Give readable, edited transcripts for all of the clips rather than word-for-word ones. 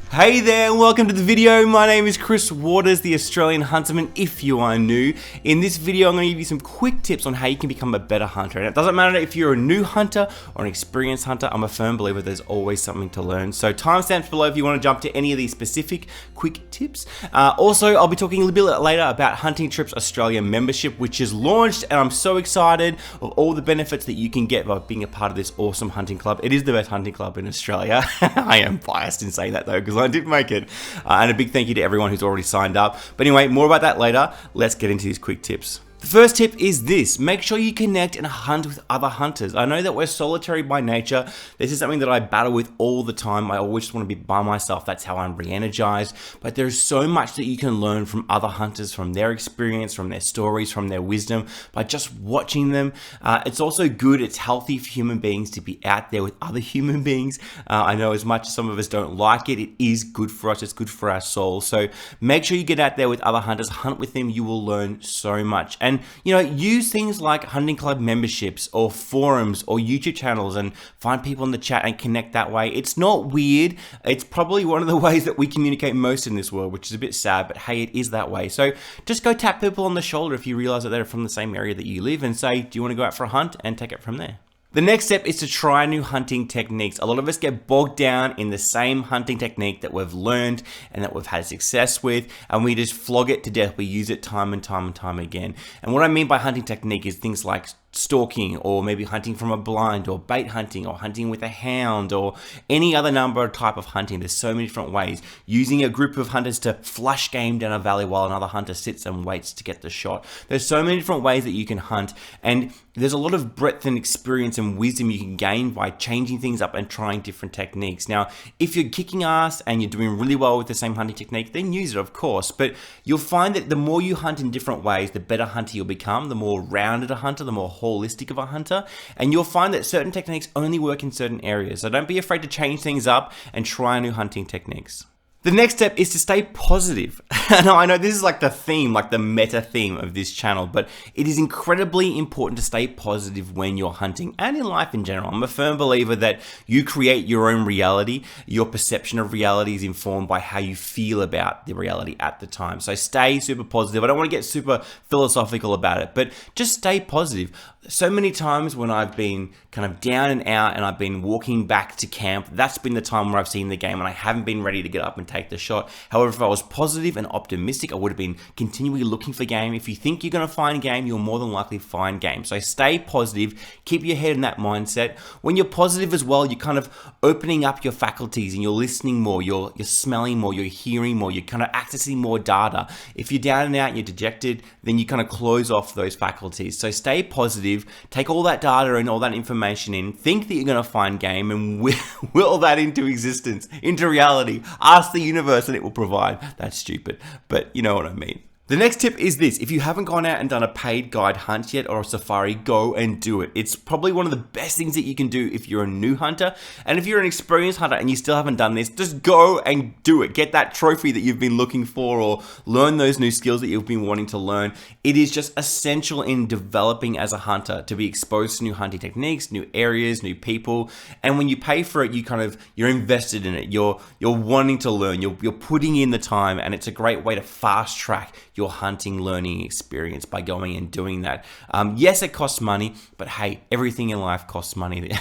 Hey there, welcome to the video. My name is Chris Waters, the Australian Hunterman, if you are new. In this video, I'm going to give you some quick tips on how you can become a better hunter. And it doesn't matter if you're a new hunter or an experienced hunter, I'm a firm believer there's always something to learn. So timestamps below if you want to jump to any of these specific quick tips. Also, I'll be talking a little bit later about Hunting Trips Australia membership, which is launched, and I'm so excited of all the benefits that you can get by being a part of this awesome hunting club. It is the best hunting club in Australia. I am biased in saying that though, because I did make it. And a big thank you to everyone who's already signed up. But anyway, more about that later. Let's get into these quick tips. The first tip is this: make sure you connect and hunt with other hunters. I know that we're solitary by nature. This is something that I battle with all the time. I always just want to be by myself. That's how I'm re-energized. But there's so much that you can learn from other hunters, from their experience, from their stories, from their wisdom, by just watching them. It's also good, it's healthy for human beings to be out there with other human beings. I know as much as some of us don't like it, it is good for us. It's good for our soul. So make sure you get out there with other hunters, hunt with them. You will learn so much. And, you know, use things like hunting club memberships or forums or YouTube channels and find people in the chat and connect that way. It's not weird. It's probably one of the ways that we communicate most in this world, which is a bit sad, but hey, it is that way. So just go tap people on the shoulder if you realize that they're from the same area that you live and say, do you want to go out for a hunt, and take it from there. The next step is to try new hunting techniques. A lot of us get bogged down in the same hunting technique that we've learned and that we've had success with, and we just flog it to death. We use it time and time and time again. And what I mean by hunting technique is things like stalking, or maybe hunting from a blind, or bait hunting, or hunting with a hound, or any other number of type of hunting. There's so many different ways. Using a group of hunters to flush game down a valley while another hunter sits and waits to get the shot. There's so many different ways that you can hunt, and there's a lot of breadth and experience and wisdom you can gain by changing things up and trying different techniques. Now, if you're kicking ass and you're doing really well with the same hunting technique, then use it, of course. But you'll find that the more you hunt in different ways, the better hunter you'll become, the more rounded a hunter, the more holistic of a hunter, and you'll find that certain techniques only work in certain areas. So don't be afraid to change things up and try new hunting techniques. The next step is to stay positive. Now, I know this is like the theme, like the meta theme of this channel, but it is incredibly important to stay positive when you're hunting and in life in general. I'm a firm believer that you create your own reality. Your perception of reality is informed by how you feel about the reality at the time. So stay super positive. I don't want to get super philosophical about it, but just stay positive. So many times when I've been kind of down and out and I've been walking back to camp, that's been the time where I've seen the game and I haven't been ready to get up and take the shot. However, if I was positive and optimistic, I would have been continually looking for game. If you think you're going to find game, you'll more than likely find game. So stay positive, keep your head in that mindset. When you're positive as well, you're kind of opening up your faculties and you're listening more, you're smelling more, you're hearing more, you're kind of accessing more data. If you're down and out and you're dejected, then you kind of close off those faculties. So stay positive, take all that data and all that information in, think that you're going to find game, and will that into existence, into reality. Ask the universe and it will provide. That's stupid, but you know what I mean. The next tip is this: if you haven't gone out and done a paid guide hunt yet or a safari, go and do it. It's probably one of the best things that you can do if you're a new hunter. And if you're an experienced hunter and you still haven't done this, just go and do it. Get that trophy that you've been looking for, or learn those new skills that you've been wanting to learn. It is just essential in developing as a hunter to be exposed to new hunting techniques, new areas, new people. And when you pay for it, you're invested in it. You're wanting to learn. You're putting in the time, and it's a great way to fast track your hunting learning experience by going and doing that. Yes, it costs money, but hey, everything in life costs money.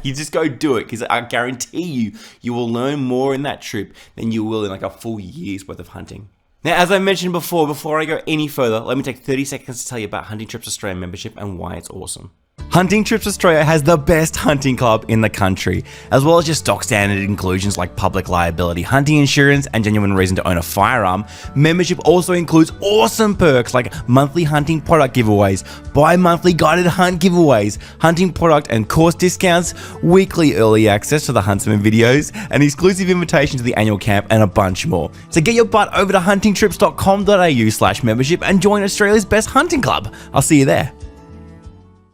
You just go do it, because I guarantee you will learn more in that trip than you will in like a full year's worth of hunting. Now, as I mentioned before I go any further, let me take 30 seconds to tell you about Hunting Trips Australia membership and why it's awesome. Hunting Trips Australia has the best hunting club in the country, as well as your stock standard inclusions like public liability, hunting insurance, and genuine reason to own a firearm. Membership also includes awesome perks like monthly hunting product giveaways, bi-monthly guided hunt giveaways, hunting product and course discounts, weekly early access to the Huntsman videos, an exclusive invitation to the annual camp, and a bunch more. So get your butt over to huntingtrips.com.au/membership and join Australia's best hunting club. I'll see you there.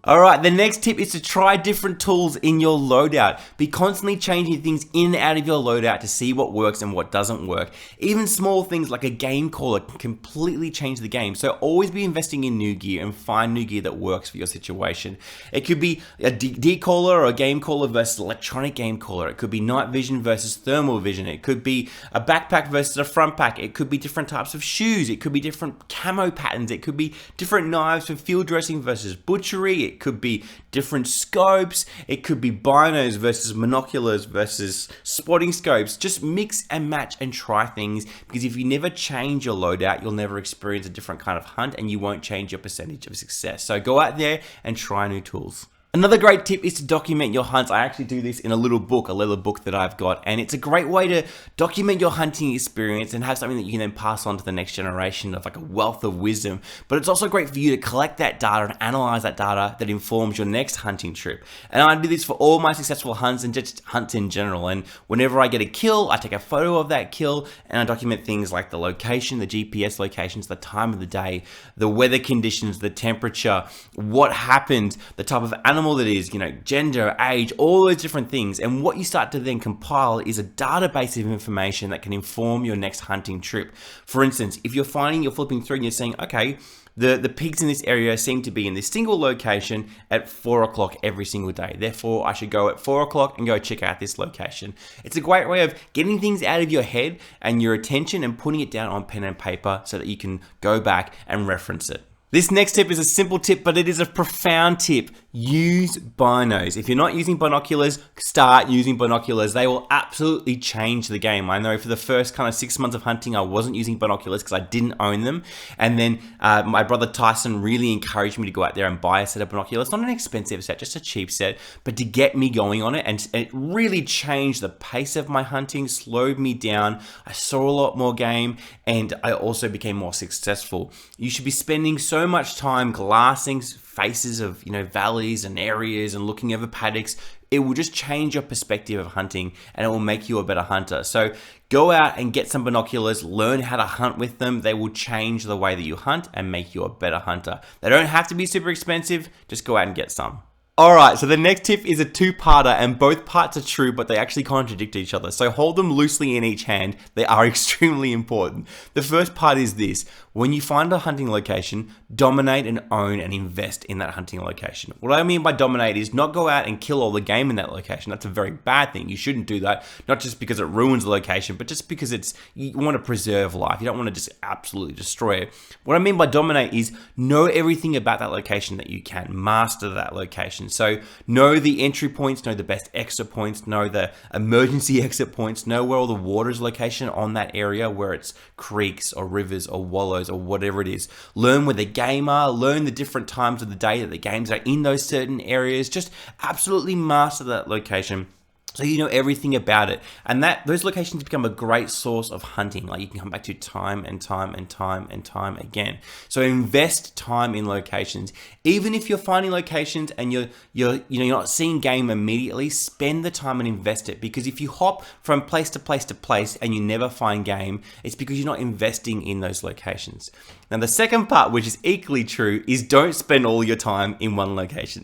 Alright, the next tip is to try different tools in your loadout. Be constantly changing things in and out of your loadout to see what works and what doesn't work. Even small things like a game caller can completely change the game. So always be investing in new gear and find new gear that works for your situation. It could be a decaller or a game caller versus electronic game caller. It could be night vision versus thermal vision. It could be a backpack versus a front pack. It could be different types of shoes. It could be different camo patterns. It could be different knives for field dressing versus butchery. It could be different scopes. It could be binos versus monoculars versus spotting scopes. Just mix and match and try things, because if you never change your loadout, you'll never experience a different kind of hunt and you won't change your percentage of success. So go out there and try new tools. Another great tip is to document your hunts. I actually do this in a little book, a leather book that I've got, and it's a great way to document your hunting experience and have something that you can then pass on to the next generation of like a wealth of wisdom. But it's also great for you to collect that data and analyze that data that informs your next hunting trip. And I do this for all my successful hunts and just hunts in general. And whenever I get a kill, I take a photo of that kill and I document things like the location, the GPS locations, the time of the day, the weather conditions, the temperature, what happened, the type of animal that is, gender, age, all those different things. And what you start to then compile is a database of information that can inform your next hunting trip. For instance, if you're flipping through and you're saying, okay, the pigs in this area seem to be in this single location at 4 o'clock every single day. Therefore, I should go at 4 o'clock and go check out this location. It's a great way of getting things out of your head and your attention and putting it down on pen and paper so that you can go back and reference it. This next tip is a simple tip, but it is a profound tip. Use binos. If you're not using binoculars, start using binoculars. They will absolutely change the game. I know for the first kind of 6 months of hunting, I wasn't using binoculars because I didn't own them. And then my brother Tyson really encouraged me to go out there and buy a set of binoculars. Not an expensive set, just a cheap set, but to get me going on it. And it really changed the pace of my hunting, slowed me down. I saw a lot more game, and I also became more successful. You should be spending so much time glassing faces of valleys and areas and looking over paddocks. It will just change your perspective of hunting and it will make you a better hunter. So go out and get some binoculars, learn how to hunt with them. They will change the way that you hunt and make you a better hunter. They don't have to be super expensive, just go out and get some. Alright, so the next tip is a two-parter, and both parts are true, but they actually contradict each other. So hold them loosely in each hand. They are extremely important. The first part is this: when you find a hunting location, dominate and own and invest in that hunting location. What I mean by dominate is not go out and kill all the game in that location. That's a very bad thing. You shouldn't do that, not just because it ruins the location, but just because you want to preserve life. You don't want to just absolutely destroy it. What I mean by dominate is know everything about that location that you can. Master that location. So know the entry points, know the best exit points, know the emergency exit points, know where all the water is location on that area, where it's creeks or rivers or wallows or whatever it is. Learn where the game are, learn the different times of the day that the games are in those certain areas. Just absolutely master that location, so you know everything about it. And those locations become a great source of hunting. Like you can come back to time and time and time and time again. So invest time in locations. Even if you're finding locations and you're not seeing game immediately, spend the time and invest it. Because if you hop from place to place to place and you never find game, it's because you're not investing in those locations. Now the second part, which is equally true, is don't spend all your time in one location.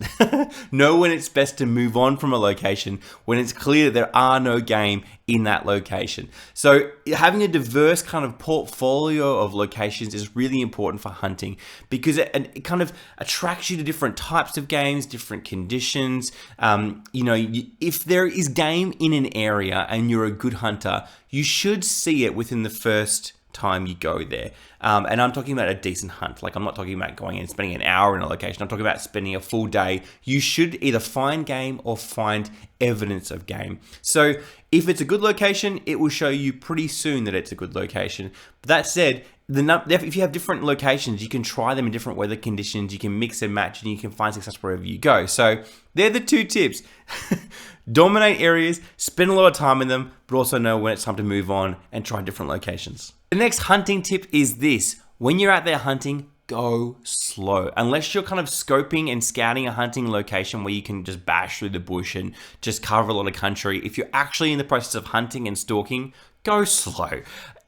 Know when it's best to move on from a location, when it's clear that there are no game in that location. So having a diverse kind of portfolio of locations is really important for hunting, because it kind of attracts you to different types of games, different conditions. If there is game in an area and you're a good hunter, you should see it within the first time you go there. And I'm talking about a decent hunt. Like, I'm not talking about going and spending an hour in a location. I'm talking about spending a full day. You should either find game or find evidence of game. So if it's a good location, it will show you pretty soon that it's a good location. But that said, if you have different locations, you can try them in different weather conditions. You can mix and match, and you can find success wherever you go. So they're the two tips. Dominate areas, spend a lot of time in them, but also know when it's time to move on and try different locations. The next hunting tip is this: when you're out there hunting, go slow. Unless you're kind of scoping and scouting a hunting location where you can just bash through the bush and just cover a lot of country, if you're actually in the process of hunting and stalking, go slow.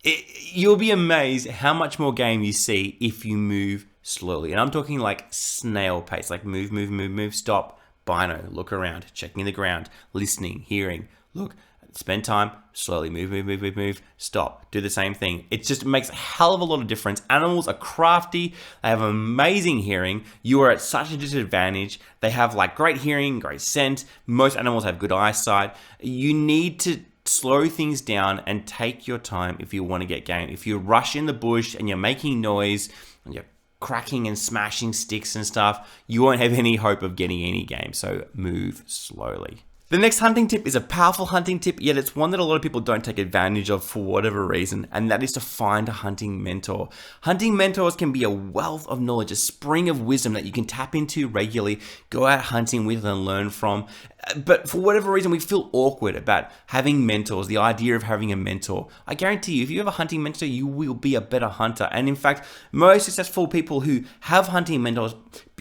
You'll be amazed how much more game you see if you move slowly. And I'm talking like snail pace, like move, move, move, move, stop, bino, look around, checking the ground, listening, hearing, look, spend time, slowly move, move, move, move, move, stop, do the same thing. It just makes a hell of a lot of difference. Animals are crafty, they have amazing hearing. You are at such a disadvantage. They have like great hearing, great scent. Most animals have good eyesight. You need to slow things down and take your time if you want to get game. If you rush in the bush and you're making noise and you're cracking and smashing sticks and stuff, you won't have any hope of getting any game. So move slowly. The next hunting tip is a powerful hunting tip, yet it's one that a lot of people don't take advantage of for whatever reason, and that is to find a hunting mentor. Hunting mentors can be a wealth of knowledge, a spring of wisdom that you can tap into regularly, go out hunting with and learn from. But for whatever reason, we feel awkward about having mentors, the idea of having a mentor. I guarantee you, if you have a hunting mentor, you will be a better hunter. And in fact, most successful people who have hunting mentors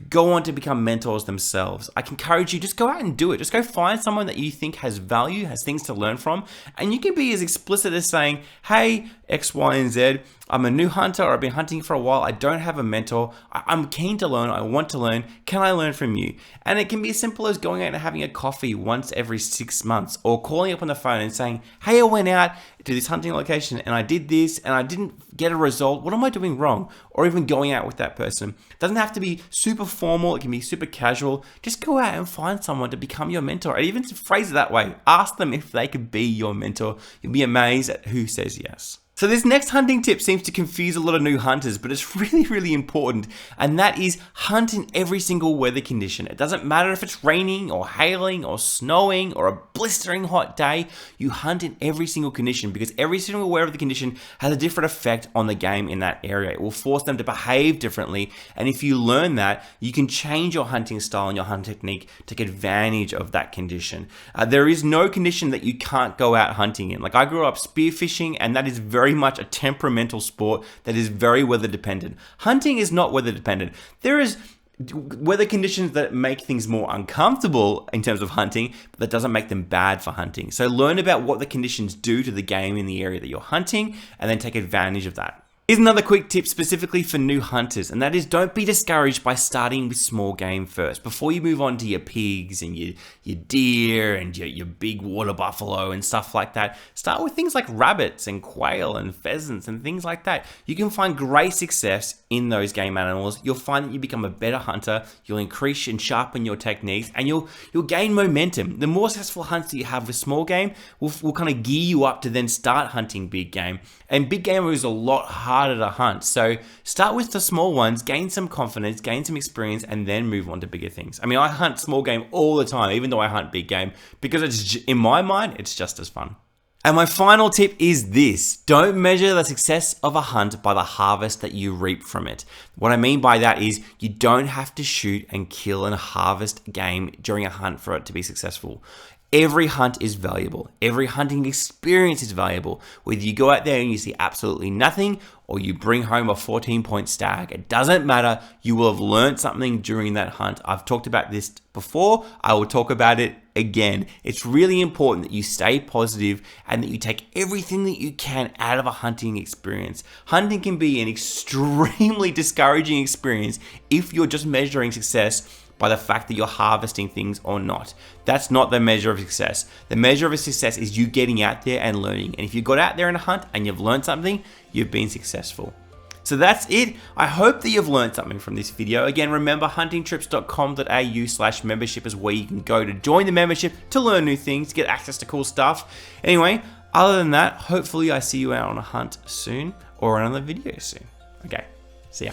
go on to become mentors themselves. I can encourage you, just go out and do it. Just go find someone that you think has value, has things to learn from. And you can be as explicit as saying, hey, X, Y, and Z, I'm a new hunter, or I've been hunting for a while. I don't have a mentor. I'm keen to learn. I want to learn. Can I learn from you? And it can be as simple as going out and having a coffee once every 6 months, or calling up on the phone and saying, hey, I went out to this hunting location and I did this and I didn't get a result. What am I doing wrong? Or even going out with that person. It doesn't have to be super formal. It can be super casual. Just go out and find someone to become your mentor. And even to phrase it that way, ask them if they could be your mentor. You'll be amazed at who says yes. So this next hunting tip seems to confuse a lot of new hunters, but it's really, really important. And that is hunt in every single weather condition. It doesn't matter if it's raining or hailing or snowing or a blistering hot day. You hunt in every single condition, because every single weather condition has a different effect on the game in that area. It will force them to behave differently. And if you learn that, you can change your hunting style and your hunting technique, take advantage of that condition. There is no condition that you can't go out hunting in. Like, I grew up spearfishing, and that is very much a temperamental sport that is very weather dependent. Hunting is not weather dependent. There is weather conditions that make things more uncomfortable in terms of hunting, but that doesn't make them bad for hunting. So learn about what the conditions do to the game in the area that you're hunting, and then take advantage of that. Here's another quick tip specifically for new hunters, and that is, don't be discouraged by starting with small game first. Before you move on to your pigs and your deer and your big water buffalo and stuff like that, start with things like rabbits and quail and pheasants and things like that. You can find great success in those game animals. You'll find that you become a better hunter, you'll increase and sharpen your techniques, and you'll gain momentum. The more successful hunts that you have with small game will kind of gear you up to then start hunting big game. And big game is a lot harder to hunt. So start with the small ones, gain some confidence, gain some experience, and then move on to bigger things. I mean, I hunt small game all the time, even though I hunt big game, because it's, in my mind, it's just as fun. And my final tip is this: don't measure the success of a hunt by the harvest that you reap from it. What I mean by that is, you don't have to shoot and kill and harvest game during a hunt for it to be successful. Every hunt is valuable. Every hunting experience is valuable. Whether you go out there and you see absolutely nothing, or you bring home a 14-point stag, it doesn't matter. You will have learned something during that hunt. I've talked about this before. I will talk about it again. It's really important that you stay positive and that you take everything that you can out of a hunting experience. Hunting can be an extremely discouraging experience if you're just measuring success by the fact that you're harvesting things or not. That's not the measure of success. The measure of success is you getting out there and learning. And if you got out there in a hunt and you've learned something, you've been successful. So that's it. I hope that you've learned something from this video. Again, remember, huntingtrips.com.au/membership is where you can go to join the membership, to learn new things, to get access to cool stuff. Anyway, other than that, hopefully I see you out on a hunt soon, or another video soon. Okay, see ya.